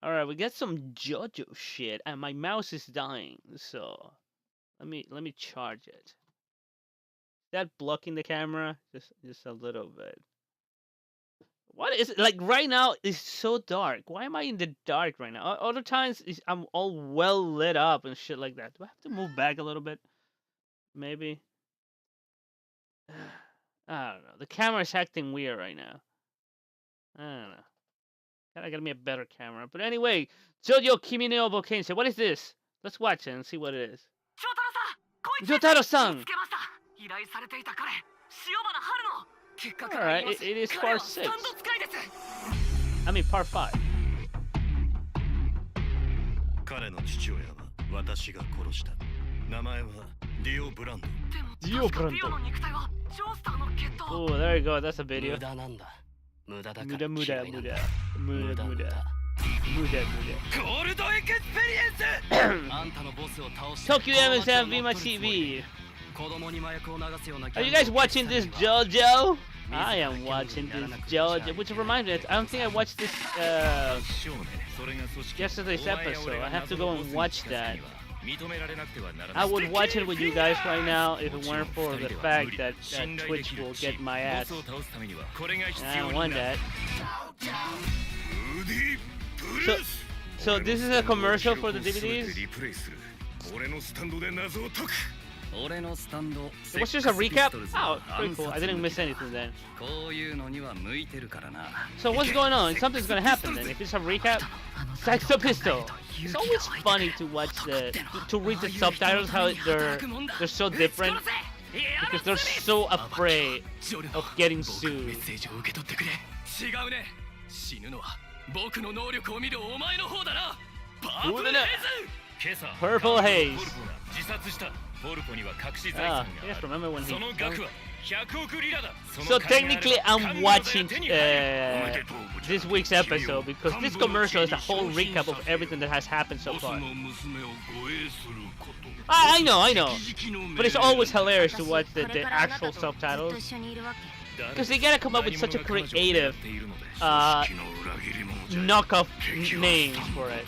All right, we got some JoJo shit, and my mouse is dying. So let me charge it. Is that blocking the camera? Just a little bit. What is it? Like right now? It's so dark. Why am I in the dark right now? Other times I'm all well lit up and shit like that. Do I have to move back a little bit? Maybe. I don't know. The camera's acting weird right now. I don't know. Gotta get me a better camera. But anyway, JoJo Kimi no Bokense. What is this? Let's watch it and see what it is. Jotaro-san! Alright, it is part 6. I mean part 5. 彼の父親は私が殺した。名前はディオ・ブランド。ディオ・ブランド。Oh, there you go. That's a video. 無駄なんだ。無駄だから無駄無駄嫌いなんだ。無駄無駄無駄無駄無駄。ゴールドエクスペリエンス。あんたのボスを倒して。Tokyo MSM Vima TV. 子供に麻薬を流すような。Are you guys watching this JoJo? I am watching this JoJo, which reminds me, I don't think I watched this yesterday's episode. I have to go and watch that. I would watch it with you guys right now if it weren't for the fact that Twitch will get my ass. And I don't want that. So this is a commercial for the DVDs? It was just a recap? Oh, pretty cool. I didn't miss anything then. So what's going on? Something's gonna happen then. If it's a recap, Saxo Pistol. It's always funny to watch to read the subtitles, how they're so different. Because they're so afraid of getting sued. Purple Haze. Yes, remember when he... So technically I'm watching this week's episode because this commercial is a whole recap of everything that has happened so far. I know. But it's always hilarious to watch the actual subtitles. Because they gotta come up with such a creative knockoff names for it.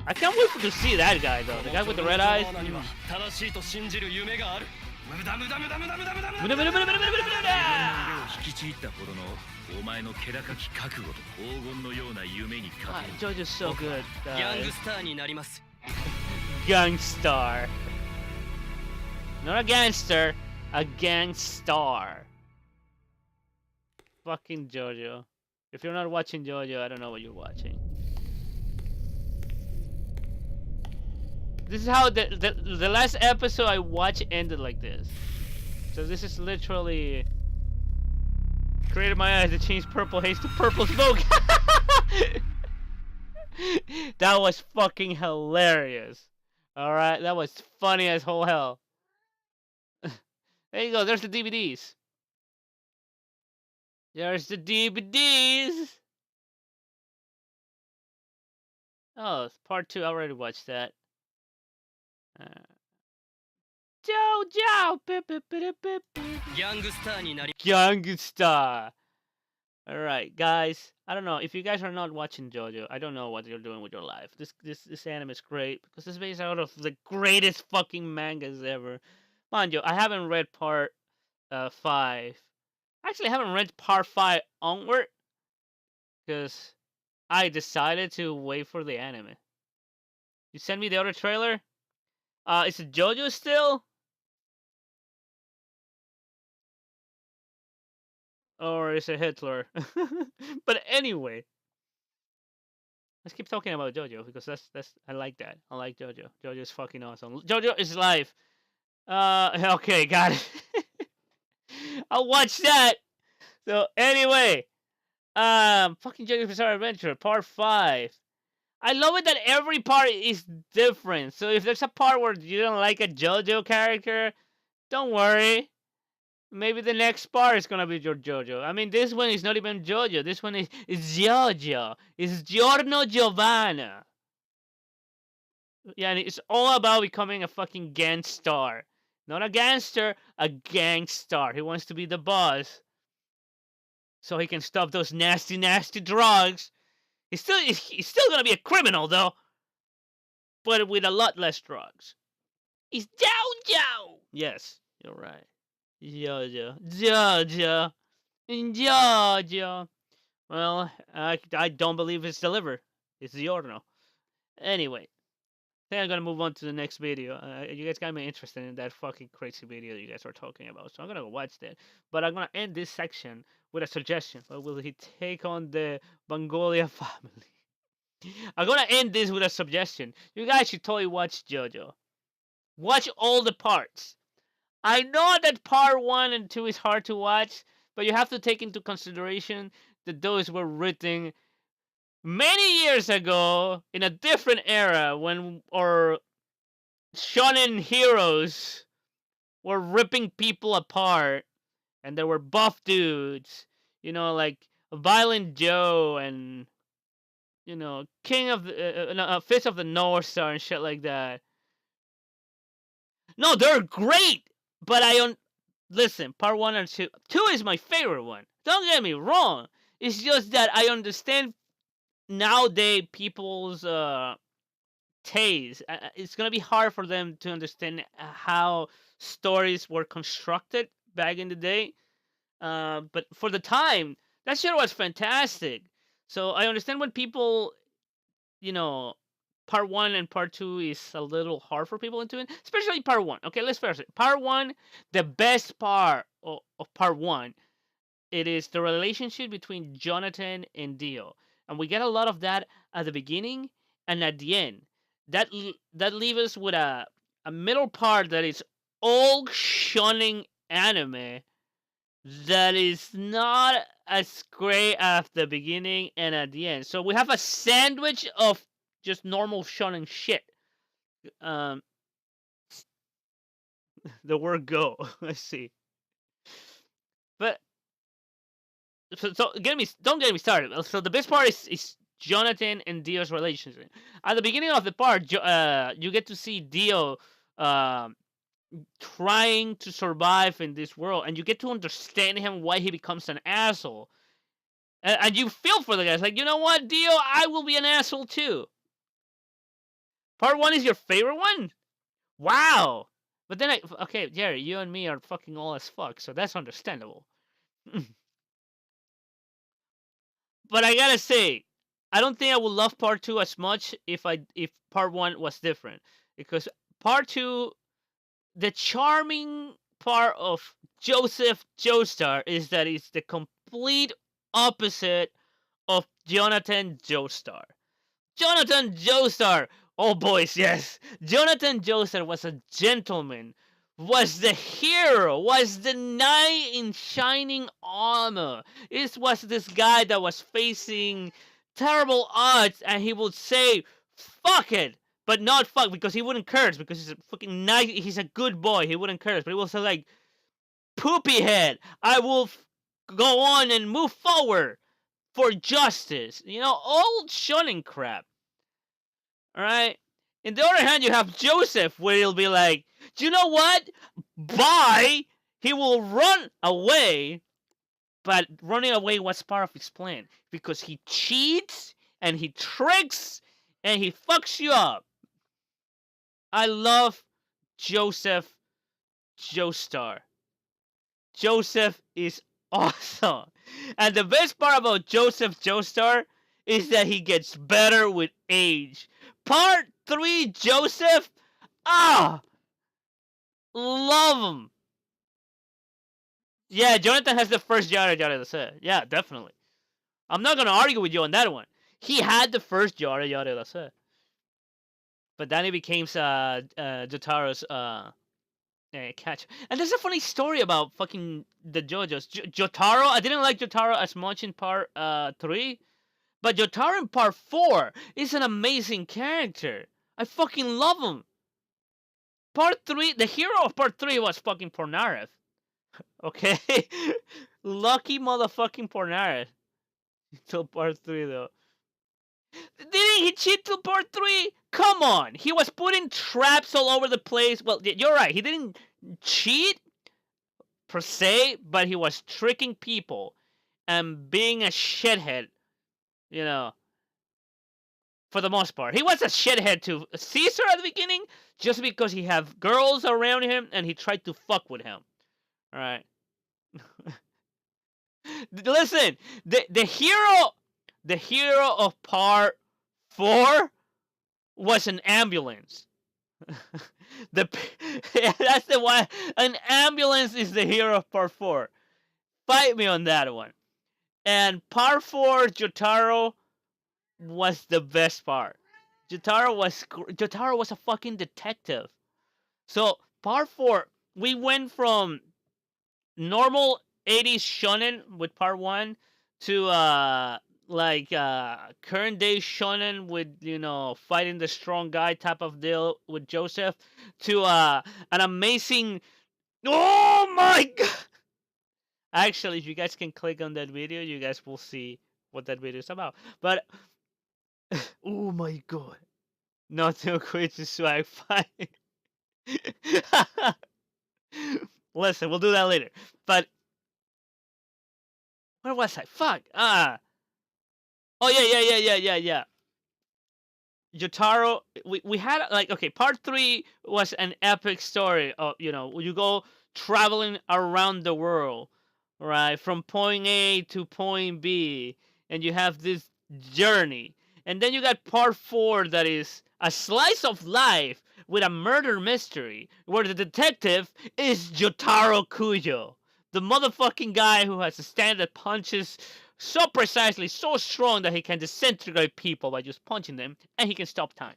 I can't wait to see that guy though. The guy with the red eyes. JoJo's so good. Gangstar. Not a gangster, a gangstar. Fucking JoJo. If you're not watching JoJo, I don't know what you're watching. This is how the last episode I watched ended like this. So this is literally created my eyes to change purple haze to purple smoke. That was fucking hilarious. Alright, that was funny as whole hell. There you go, there's the DVDs. There's the DVDs. Oh, it's part 2, I already watched that. JoJo! Gangstar! Alright, guys. I don't know. If you guys are not watching JoJo, I don't know what you're doing with your life. This anime is great because it's based out of the greatest fucking mangas ever. Mind you, I haven't read part 5. Actually, I haven't read part 5 onward because I decided to wait for the anime. You sent me the other trailer? Is it JoJo still? Or is it Hitler? But anyway, let's keep talking about JoJo because that's I like that. I like JoJo. JoJo is fucking awesome. JoJo is life. Okay, got it. I'll watch that. So anyway, fucking JoJo's Bizarre Adventure Part 5. I love it that every part is different. So if there's a part where you don't like a JoJo character, don't worry. Maybe the next part is gonna be your JoJo. I mean, this one is not even JoJo. This one is JoJo. It's Giorno Giovanna. Yeah, and it's all about becoming a fucking gangstar. Not a gangster, a gangstar. He wants to be the boss. So he can stop those nasty, nasty drugs. He's still gonna be a criminal though, but with a lot less drugs. He's JoJo. Yes, you're right. JoJo, JoJo, JoJo. Well, I don't believe it's delivered. It's Giorno. Anyway, I think I'm gonna move on to the next video. You guys got me interested in that fucking crazy video you guys were talking about, so I'm gonna go watch that. But I'm gonna end this section with a suggestion. Will he take on the Mongolia family? I'm gonna end this with a suggestion. You guys should totally watch JoJo. Watch all the parts. I know that part 1 and 2 is hard to watch, but you have to take into consideration that those were written many years ago in a different era when our shonen heroes were ripping people apart, and there were buff dudes, like Violent Joe and King of the Fist of the North Star and shit like that. No, they're great, but listen. Part 1 and 2. 2 is my favorite one. Don't get me wrong. It's just that I understand nowadays people's taste. It's gonna be hard for them to understand how stories were constructed back in the day. But for the time, that shit was fantastic. So I understand when people, you know, part 1 and part 2 is a little hard for people into it, especially part 1. Okay, let's first part 1. The best part of part 1, it is the relationship between Jonathan and Dio, and we get a lot of that at the beginning and at the end. That leaves us with a middle part that is all shonen anime that is not as great at the beginning and at the end. So we have a sandwich of just normal shonen shit. Um, the word "go," I see, but so don't get me started. So the best part is Jonathan and Dio's relationship. At the beginning of the part, you get to see Dio um, trying to survive in this world, and you get to understand him why he becomes an asshole, and you feel for the guys. Like, you know what, Dio, I will be an asshole too. Part 1 is your favorite one? Wow. But then okay, Jerry, you and me are fucking all as fuck, so that's understandable. But I gotta say, I don't think I would love part 2 as much if part 1 was different, because part 2, the charming part of Joseph Joestar is that it's the complete opposite of Jonathan Joestar. Jonathan Joestar, oh boys, yes, Jonathan Joestar was a gentleman, was the hero, was the knight in shining armor. It was this guy that was facing terrible odds, and he would say, "Fuck it," but not fuck, because he wouldn't curse, because he's a fucking nice. He's a good boy. He wouldn't curse, but he will say like, "Poopy head, I will go on and move forward for justice." Old shonen crap. All right. In the other hand, you have Joseph, where he'll be like, "You know what? Bye." He will run away, but running away was part of his plan, because he cheats and he tricks and he fucks you up. I love Joseph Joestar. Joseph is awesome. And the best part about Joseph Joestar is that he gets better with age. Part 3 Joseph, love him. Yeah, Jonathan has the first yada yada to say. Yeah, definitely. I'm not gonna argue with you on that one. He had the first yada yada to say. But then he became Jotaro's catch. And there's a funny story about fucking the JoJo's. Jotaro, I didn't like Jotaro as much in part 3, but Jotaro in part 4 is an amazing character. I fucking love him. Part 3, the hero of part 3 was fucking Pornarev. Okay? Lucky motherfucking Pornarev. Till part 3 though. Didn't he cheat till part 3? Come on! He was putting traps all over the place. Well, you're right. He didn't cheat per se, but he was tricking people and being a shithead. You know. for the most part. He was a shithead to Caesar at the beginning, just because he had girls around him and he tried to fuck with him. All right. Listen, the hero of part 4 was an ambulance. the that's the one. An ambulance is the hero of part 4. Fight me on that one. And part 4, Jotaro was the best part. Jotaro was a fucking detective. So part 4, we went from normal 80s shonen with part 1 to current day shonen with fighting the strong guy type of deal with Joseph to an amazing. Oh my god! Actually, if you guys can click on that video, you guys will see what that video is about. But oh my god, not to quit the swag fight. Listen, we'll do that later. But where was I? Fuck. Oh yeah. Jotaro, we had like, okay, part 3 was an epic story of, you go traveling around the world, right, from point A to point B, and you have this journey, and then you got part 4 that is a slice of life with a murder mystery where the detective is Jotaro Kujo, the motherfucking guy who has a stand that punches so precisely, so strong that he can disintegrate people by just punching them, and he can stop time.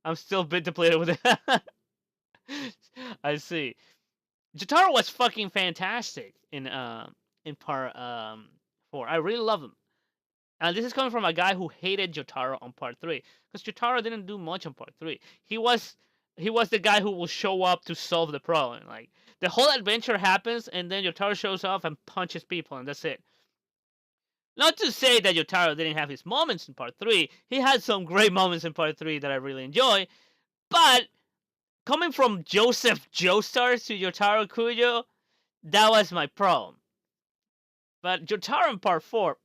I'm still a bit depleted with it. I see. Jotaro was fucking fantastic in part 4. I really love him, and this is coming from a guy who hated Jotaro on part 3, because Jotaro didn't do much on part 3. He was the guy who will show up to solve the problem. Like, the whole adventure happens, and then Jotaro shows up and punches people, and that's it. Not to say that Yotaro didn't have his moments in part 3. He had some great moments in part 3 that I really enjoy. But coming from Joseph Joestar to Yotaro Kujo, that was my problem. But Jotaro in part 4,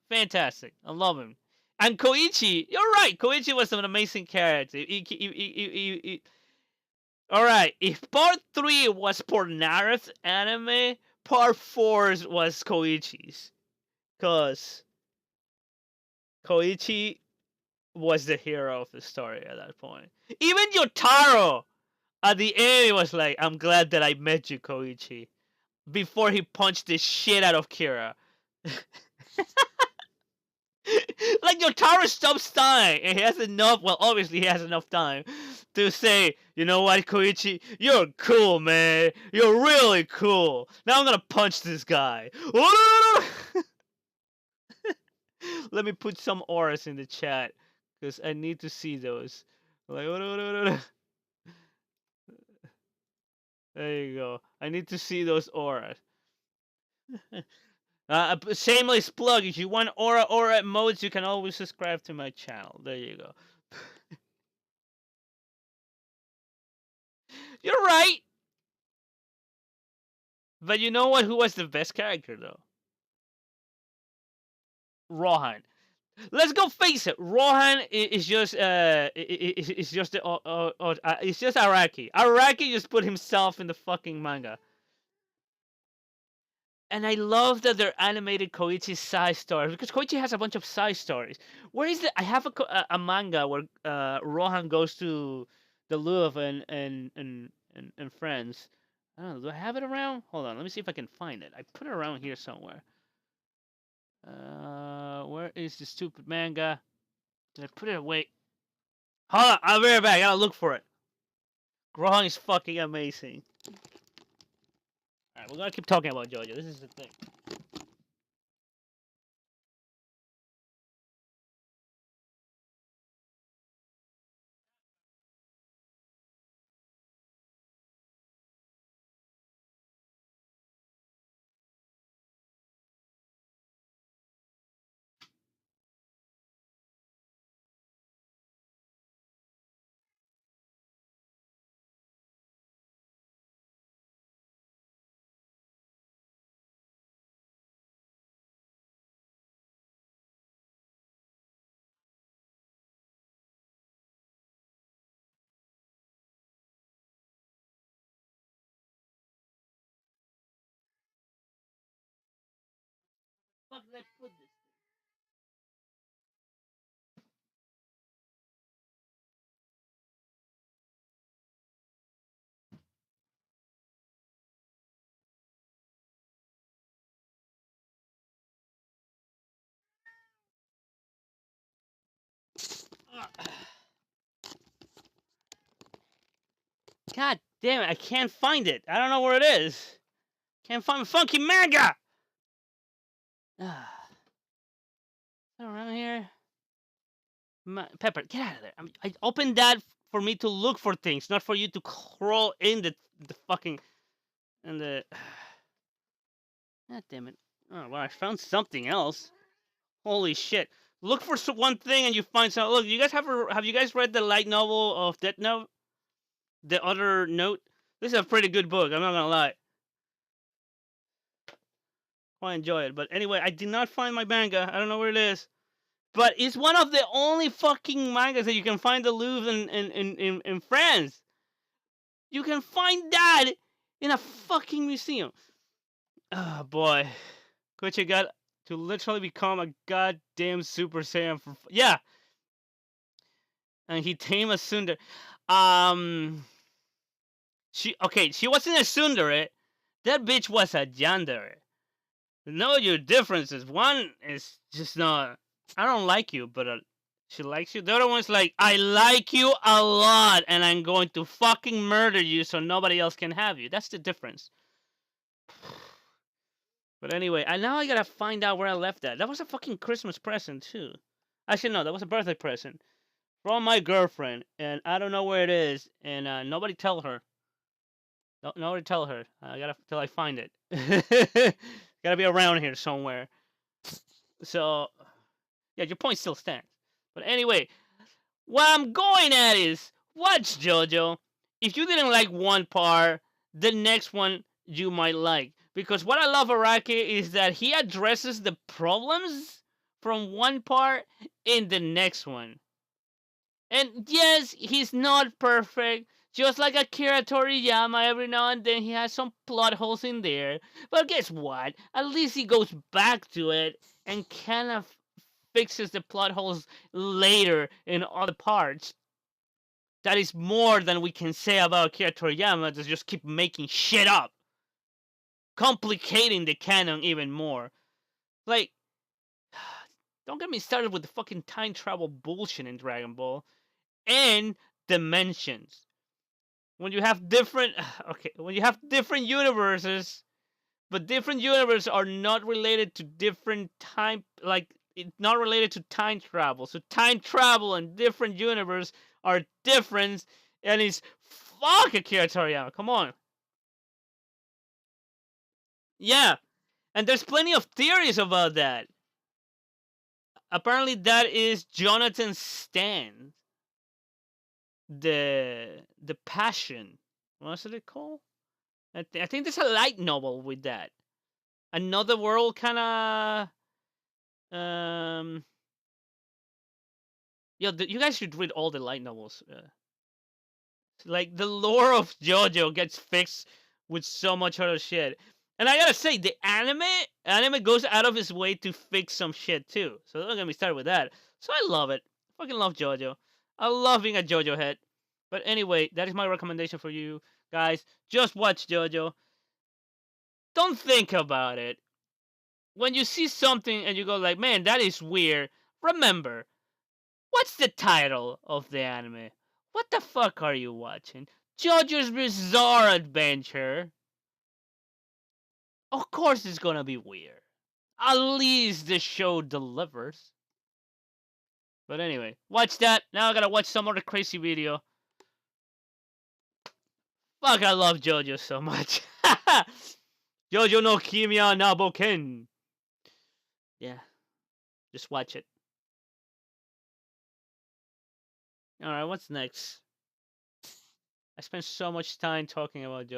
fantastic. I love him. And Koichi, you're right. Koichi was an amazing character. All right, if part 3 was Pornare's anime, part 4 was Koichi's. Because Koichi was the hero of the story at that point. Even Yotaro at the end was like, I'm glad that I met you, Koichi. Before he punched the shit out of Kira. Like, Yotaro stops time and he has enough, well, obviously he has enough time to say, you know what, Koichi, you're cool, man. You're really cool. Now I'm gonna punch this guy. Let me put some auras in the chat because I need to see those. Like, there you go. I need to see those auras. Shameless plug. If you want aura emotes, you can always subscribe to my channel. There you go. You're right. But you know what? Who was the best character though? Rohan. Let's go face it. Rohan is just it's just it's just Araki. Araki just put himself in the fucking manga. And I love that they're animated Koichi's side stories, because Koichi has a bunch of side stories. Where is it? I have a manga where Rohan goes to the Louvre and friends. I don't know. Do I have it around? Hold on. Let me see if I can find it. I put it around here somewhere. Where is the stupid manga? Did I put it away? Hold on. I'll be right back. I gotta look for it. Rohan is fucking amazing. Alright, we're gonna keep talking about JoJo. This is the thing. fuck did I put this? God damn it! I can't find it. I don't know where it is. Can't find my funky manga. Around here. Pepper, get out of there. I opened that for me to look for things, not for you to crawl in the fucking and the. God damn it! Oh well, I found something else. Holy shit! Look for one thing and you find something. Look, you guys have you guys read the light novel of Death Note? The Other Note. This is a pretty good book. I'm not gonna lie. Quite enjoy it. But anyway, I did not find my manga. I don't know where it is. But it's one of the only fucking mangas that you can find the Louvre in France. You can find that in a fucking museum. Oh boy. Koichi got to literally become a goddamn Super Saiyan for yeah. And he tamed a tsundere. She wasn't a tsundere. That bitch was a yandere. Know your differences. One is just not. I don't like you, but she likes you. The other one's like, I like you a lot, and I'm going to fucking murder you so nobody else can have you. That's the difference. But anyway, now I gotta find out where I left that. That was a fucking Christmas present too. Actually, no, that was a birthday present from my girlfriend, and I don't know where it is, and nobody tell her. Nobody tell her. I gotta till I find it. Gotta be around here somewhere. So, yeah, your point still stands. But anyway, what I'm going at is watch JoJo. If you didn't like one part, the next one you might like. Because what I love Araki is that he addresses the problems from one part in the next one. And yes, he's not perfect. Just like Akira Toriyama, every now and then he has some plot holes in there. But guess what? At least he goes back to it and kind of fixes the plot holes later in other parts. That is more than we can say about Akira Toriyama to just keep making shit up. Complicating the canon even more. Like, don't get me started with the fucking time travel bullshit in Dragon Ball. And dimensions. When you have different when you have different universes, but different universes are not related to different time, like it's not related to time travel. So time travel and different universe are different, and it's fuck Akira Toriyama. Come on, yeah, and there's plenty of theories about that. Apparently, that is Jonathan's stand. The passion. What's it called? I think there's a light novel with that. Another world kind of yo, you guys should read all the light novels. Like the lore of JoJo gets fixed with so much other shit. And I gotta say, the anime goes out of its way to fix some shit too. So don't get me started with that. So I love it. Fucking love JoJo. I love being a JoJo head. But anyway, that is my recommendation for you guys. Just watch JoJo. Don't think about it. When you see something and you go like, man, that is weird, remember, what's the title of the anime? What the fuck are you watching? JoJo's Bizarre Adventure. Of course it's gonna be weird. At least the show delivers. But anyway, watch that. Now I gotta watch some other crazy video. Fuck, I love JoJo so much. JoJo no Kimia na Boken. Yeah, just watch it. Alright, what's next? I spent so much time talking about JoJo.